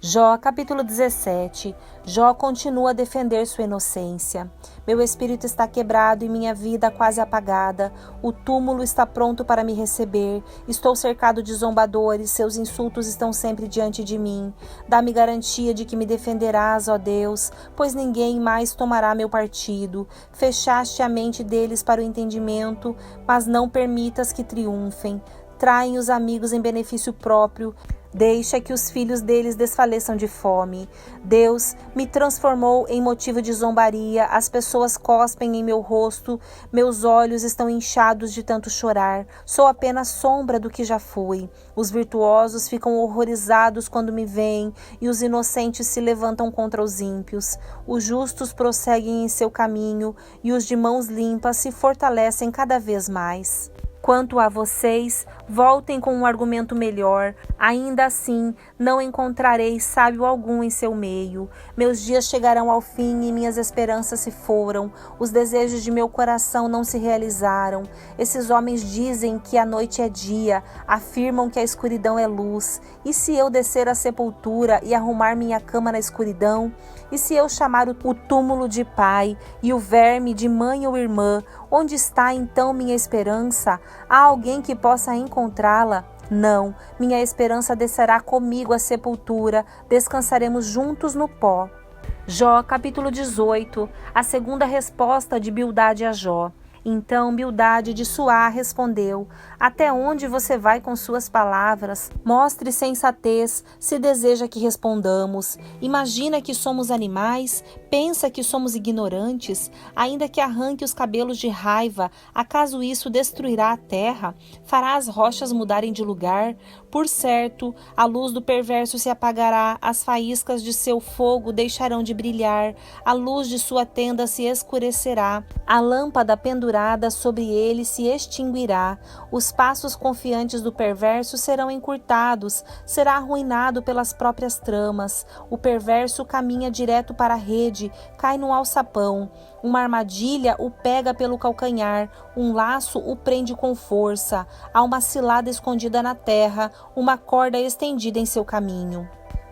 Jó, capítulo 17. Jó continua a defender sua inocência. Meu espírito está quebrado e minha vida quase apagada. O túmulo está pronto para me receber. Estou cercado de zombadores, seus insultos estão sempre diante de mim. Dá-me garantia de que me defenderás, ó Deus, pois ninguém mais tomará meu partido. Fechaste a mente deles para o entendimento, mas não permitas que triunfem. Traem os amigos em benefício próprio. Deixa que os filhos deles desfaleçam de fome. Deus me transformou em motivo de zombaria, as pessoas cospem em meu rosto, meus olhos estão inchados de tanto chorar. Sou apenas sombra do que já fui. Os virtuosos ficam horrorizados quando me veem e os inocentes se levantam contra os ímpios. Os justos prosseguem em seu caminho e os de mãos limpas se fortalecem cada vez mais. Quanto a vocês, voltem com um argumento melhor. Ainda assim, não encontrarei sábio algum em seu meio. Meus dias chegarão ao fim e minhas esperanças se foram. Os desejos de meu coração não se realizaram. Esses homens dizem que a noite é dia, afirmam que a escuridão é luz. E se eu descer à sepultura e arrumar minha cama na escuridão? E se eu chamar o túmulo de pai e o verme de mãe ou irmã? Onde está então minha esperança? Há alguém que possa encontrá-la? Não, minha esperança descerá comigo à sepultura, descansaremos juntos no pó. Jó, capítulo 18, a segunda resposta de Bildade a Jó. Então Bildade de Suá respondeu: até onde você vai com suas palavras? Mostre sensatez, se deseja que respondamos. Imagina que somos animais? Pensa que somos ignorantes? Ainda que arranque os cabelos de raiva, acaso isso destruirá a terra? Fará as rochas mudarem de lugar? Por certo, a luz do perverso se apagará, as faíscas de seu fogo deixarão de brilhar, a luz de sua tenda se escurecerá, a lâmpada pendurada sobre ele se extinguirá. Os passos confiantes do perverso serão encurtados, será arruinado pelas próprias tramas. O perverso caminha direto para a rede, cai no alçapão. Uma armadilha o pega pelo calcanhar, um laço o prende com força. Há uma cilada escondida na terra, uma corda estendida em seu caminho.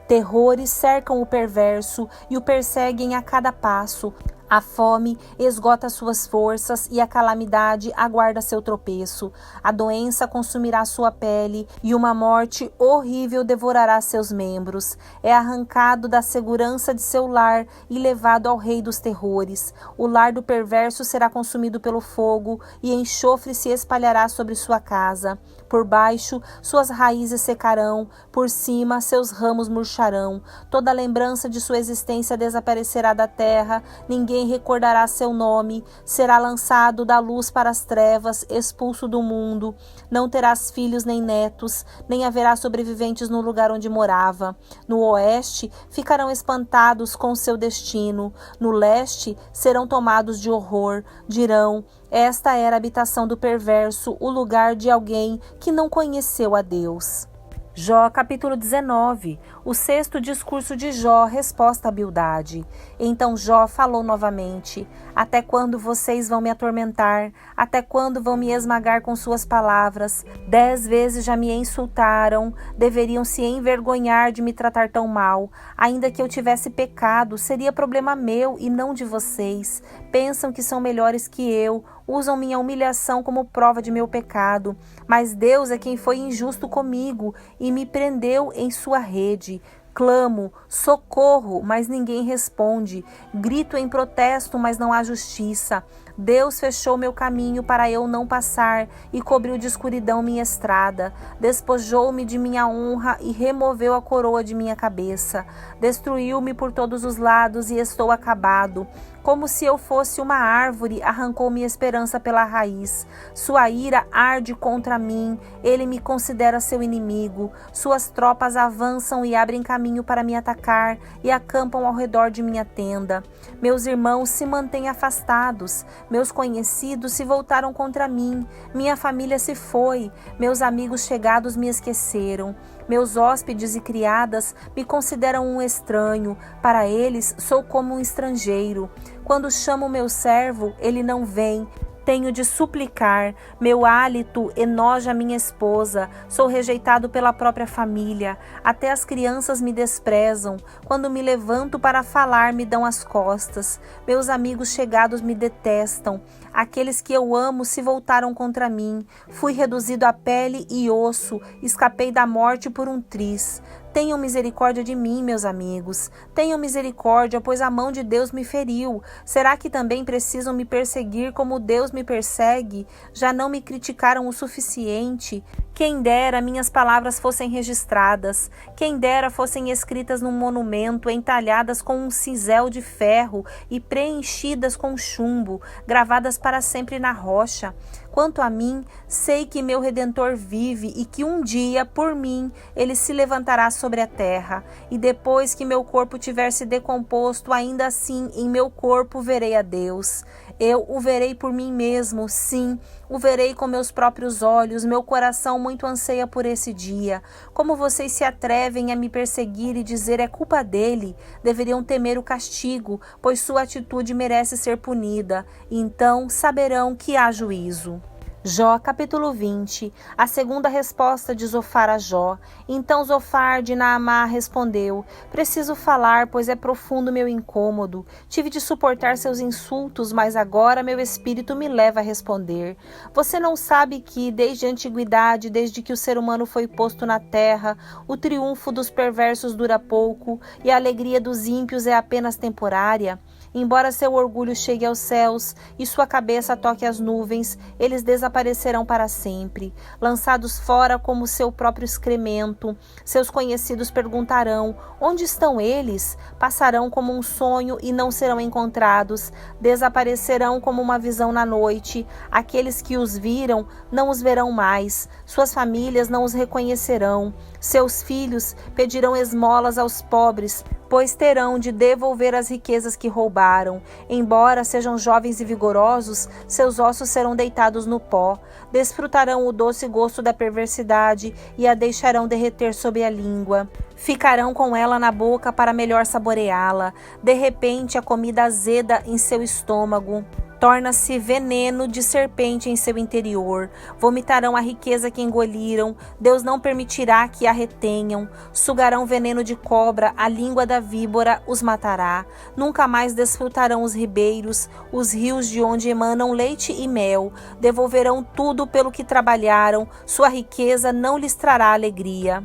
Terrores cercam o perverso e o perseguem a cada passo. A fome esgota suas forças e a calamidade aguarda seu tropeço. A doença consumirá sua pele e uma morte horrível devorará seus membros. É arrancado da segurança de seu lar e levado ao rei dos terrores. O lar do perverso será consumido pelo fogo e enxofre se espalhará sobre sua casa. Por baixo, suas raízes secarão, por cima, seus ramos murcharão. Toda lembrança de sua existência desaparecerá da terra, ninguém recordará seu nome, será lançado da luz para as trevas, expulso do mundo. Não terás filhos nem netos, nem haverá sobreviventes no lugar onde morava. No oeste, ficarão espantados com seu destino. No leste, serão tomados de horror. Dirão: esta era a habitação do perverso, o lugar de alguém que não conheceu a Deus. Jó, capítulo 19, o sexto discurso de Jó, resposta a Bildade. Então Jó falou novamente: até quando vocês vão me atormentar? Até quando vão me esmagar com suas palavras? 10 vezes já me insultaram, deveriam se envergonhar de me tratar tão mal. Ainda que eu tivesse pecado, seria problema meu e não de vocês. Pensam que são melhores que eu, usam minha humilhação como prova de meu pecado. Mas Deus é quem foi injusto comigo e me prendeu em sua rede. Clamo, socorro, mas ninguém responde. Grito em protesto, mas não há justiça. Deus fechou meu caminho para eu não passar e cobriu de escuridão minha estrada. Despojou-me de minha honra e removeu a coroa de minha cabeça. Destruiu-me por todos os lados e estou acabado. Como se eu fosse uma árvore, arrancou minha esperança pela raiz. Sua ira arde contra mim, ele me considera seu inimigo. Suas tropas avançam e abrem caminho para me atacar e acampam ao redor de minha tenda. Meus irmãos se mantêm afastados, meus conhecidos se voltaram contra mim, minha família se foi, meus amigos chegados me esqueceram. Meus hóspedes e criadas me consideram um estranho, para eles sou como um estrangeiro. Quando chamo meu servo, ele não vem. Tenho de suplicar, meu hálito enoja minha esposa, sou rejeitado pela própria família, até as crianças me desprezam, quando me levanto para falar me dão as costas, meus amigos chegados me detestam, aqueles que eu amo se voltaram contra mim, fui reduzido a pele e osso, escapei da morte por um triz. Tenham misericórdia de mim, meus amigos. Tenham misericórdia, pois a mão de Deus me feriu. Será que também precisam me perseguir como Deus me persegue? Já não me criticaram o suficiente? Quem dera minhas palavras fossem registradas. Quem dera fossem escritas num monumento, entalhadas com um cisel de ferro e preenchidas com chumbo, gravadas para sempre na rocha. Quanto a mim, sei que meu Redentor vive e que um dia, por mim, ele se levantará sobre a terra. E depois que meu corpo tiver se decomposto, ainda assim em meu corpo verei a Deus. Eu o verei por mim mesmo, sim, o verei com meus próprios olhos, meu coração muito anseia por esse dia. Como vocês se atrevem a me perseguir e dizer é culpa dele? Deveriam temer o castigo, pois sua atitude merece ser punida. Então saberão que há juízo. Jó, capítulo 20, a segunda resposta de Zofar a Jó. Então Zofar de Naamá respondeu, preciso falar, pois é profundo meu incômodo. Tive de suportar seus insultos, mas agora meu espírito me leva a responder. Você não sabe que, desde a antiguidade, desde que o ser humano foi posto na terra, o triunfo dos perversos dura pouco e a alegria dos ímpios é apenas temporária? Embora seu orgulho chegue aos céus e sua cabeça toque as nuvens, eles desaparecerão para sempre, lançados fora como seu próprio excremento. Seus conhecidos perguntarão, onde estão eles? Passarão como um sonho e não serão encontrados, desaparecerão como uma visão na noite. Aqueles que os viram não os verão mais, suas famílias não os reconhecerão. Seus filhos pedirão esmolas aos pobres, pois terão de devolver as riquezas que roubaram. Embora sejam jovens e vigorosos, seus ossos serão deitados no pó. Desfrutarão o doce gosto da perversidade e a deixarão derreter sob a língua. Ficarão com ela na boca para melhor saboreá-la. De repente, a comida azeda em seu estômago torna-se veneno de serpente em seu interior. Vomitarão a riqueza que engoliram. Deus não permitirá que a retenham. Sugarão veneno de cobra, a língua da víbora os matará. Nunca mais desfrutarão os ribeiros, os rios de onde emanam leite e mel. Devolverão tudo pelo que trabalharam. Sua riqueza não lhes trará alegria.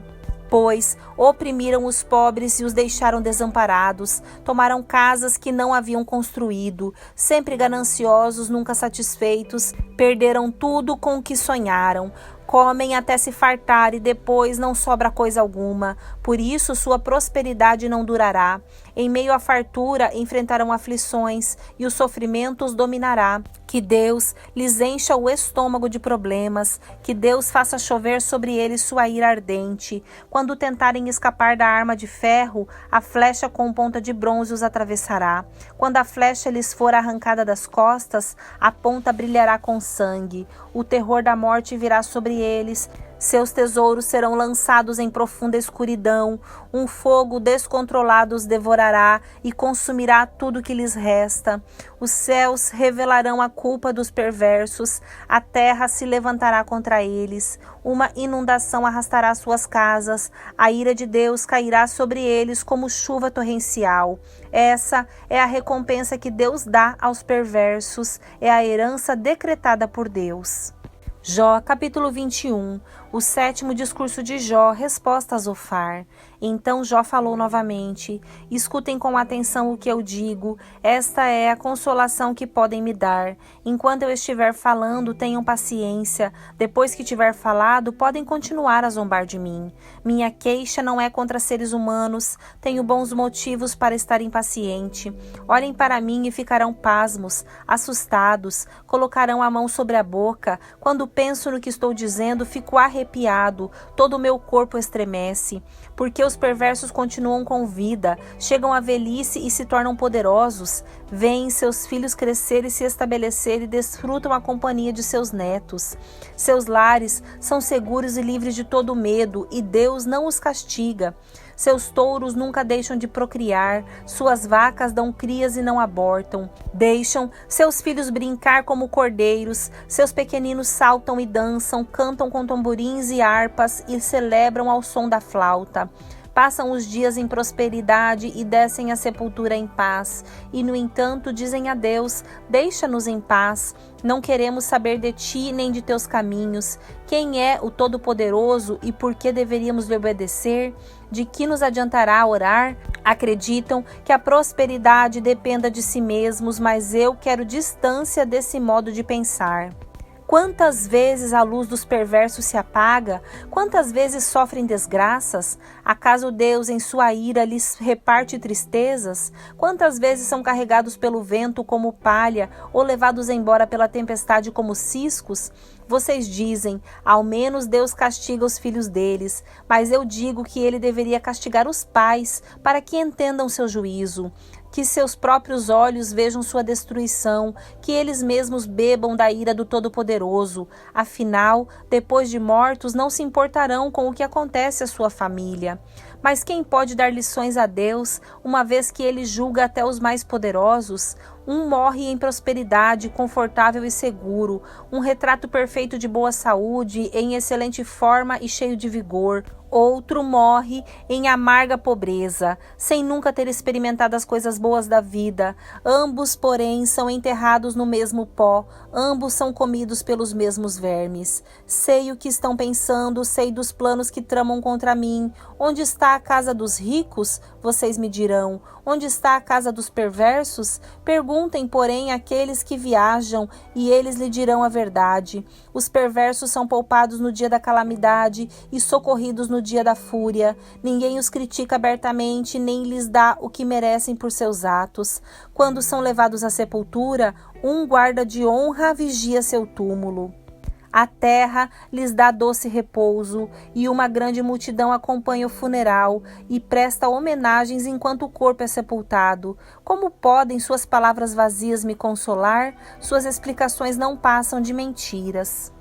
Pois oprimiram os pobres e os deixaram desamparados, tomaram casas que não haviam construído, sempre gananciosos, nunca satisfeitos, perderam tudo com o que sonharam, comem até se fartar e depois não sobra coisa alguma, por isso sua prosperidade não durará. Em meio à fartura enfrentarão aflições e o sofrimento os dominará. Que Deus lhes encha o estômago de problemas, que Deus faça chover sobre eles sua ira ardente. Quando tentarem escapar da arma de ferro, a flecha com ponta de bronze os atravessará. Quando a flecha lhes for arrancada das costas, a ponta brilhará com sangue. O terror da morte virá sobre eles. Seus tesouros serão lançados em profunda escuridão. Um fogo descontrolado os devorará e consumirá tudo que lhes resta. Os céus revelarão a culpa dos perversos. A terra se levantará contra eles. Uma inundação arrastará suas casas. A ira de Deus cairá sobre eles como chuva torrencial. Essa é a recompensa que Deus dá aos perversos. É a herança decretada por Deus. Jó, capítulo 21, o sétimo discurso de Jó, resposta a Zofar. Então Jó falou novamente, escutem com atenção o que eu digo, esta é a consolação que podem me dar. Enquanto eu estiver falando, tenham paciência, depois que tiver falado, podem continuar a zombar de mim. Minha queixa não é contra seres humanos, tenho bons motivos para estar impaciente. Olhem para mim e ficarão pasmos, assustados, colocarão a mão sobre a boca. Quando penso no que estou dizendo, fico arrepiado, todo o meu corpo estremece, porque os perversos continuam com vida, chegam à velhice e se tornam poderosos, veem seus filhos crescer e se estabelecer e desfrutam a companhia de seus netos. Seus lares são seguros e livres de todo medo, e Deus não os castiga. Seus touros nunca deixam de procriar, suas vacas dão crias e não abortam. Deixam seus filhos brincar como cordeiros, seus pequeninos saltam e dançam, cantam com tamborins e harpas e celebram ao som da flauta. Passam os dias em prosperidade e descem à sepultura em paz. E, no entanto, dizem a Deus: deixa-nos em paz. Não queremos saber de ti nem de teus caminhos. Quem é o Todo-Poderoso e por que deveríamos lhe obedecer? De que nos adiantará orar? Acreditam que a prosperidade dependa de si mesmos, mas eu quero distância desse modo de pensar. Quantas vezes a luz dos perversos se apaga? Quantas vezes sofrem desgraças? Acaso Deus, em sua ira, lhes reparte tristezas? Quantas vezes são carregados pelo vento como palha ou levados embora pela tempestade como ciscos? Vocês dizem: ao menos Deus castiga os filhos deles, mas eu digo que ele deveria castigar os pais para que entendam seu juízo. Que seus próprios olhos vejam sua destruição, que eles mesmos bebam da ira do Todo-Poderoso. Afinal, depois de mortos, não se importarão com o que acontece à sua família. Mas quem pode dar lições a Deus, uma vez que ele julga até os mais poderosos? Um morre em prosperidade, confortável e seguro, um retrato perfeito de boa saúde, em excelente forma e cheio de vigor. Outro morre em amarga pobreza, sem nunca ter experimentado as coisas boas da vida. Ambos, porém, são enterrados no mesmo pó, ambos são comidos pelos mesmos vermes. Sei o que estão pensando, sei dos planos que tramam contra mim. Onde está a casa dos ricos? Vocês me dirão. Onde está a casa dos perversos? Perguntem, porém, àqueles que viajam, e eles lhe dirão a verdade. Os perversos são poupados no dia da calamidade e socorridos no dia da fúria. Ninguém os critica abertamente, nem lhes dá o que merecem por seus atos. Quando são levados à sepultura, um guarda de honra vigia seu túmulo. A terra lhes dá doce repouso, e uma grande multidão acompanha o funeral e presta homenagens enquanto o corpo é sepultado. Como podem suas palavras vazias me consolar? Suas explicações não passam de mentiras.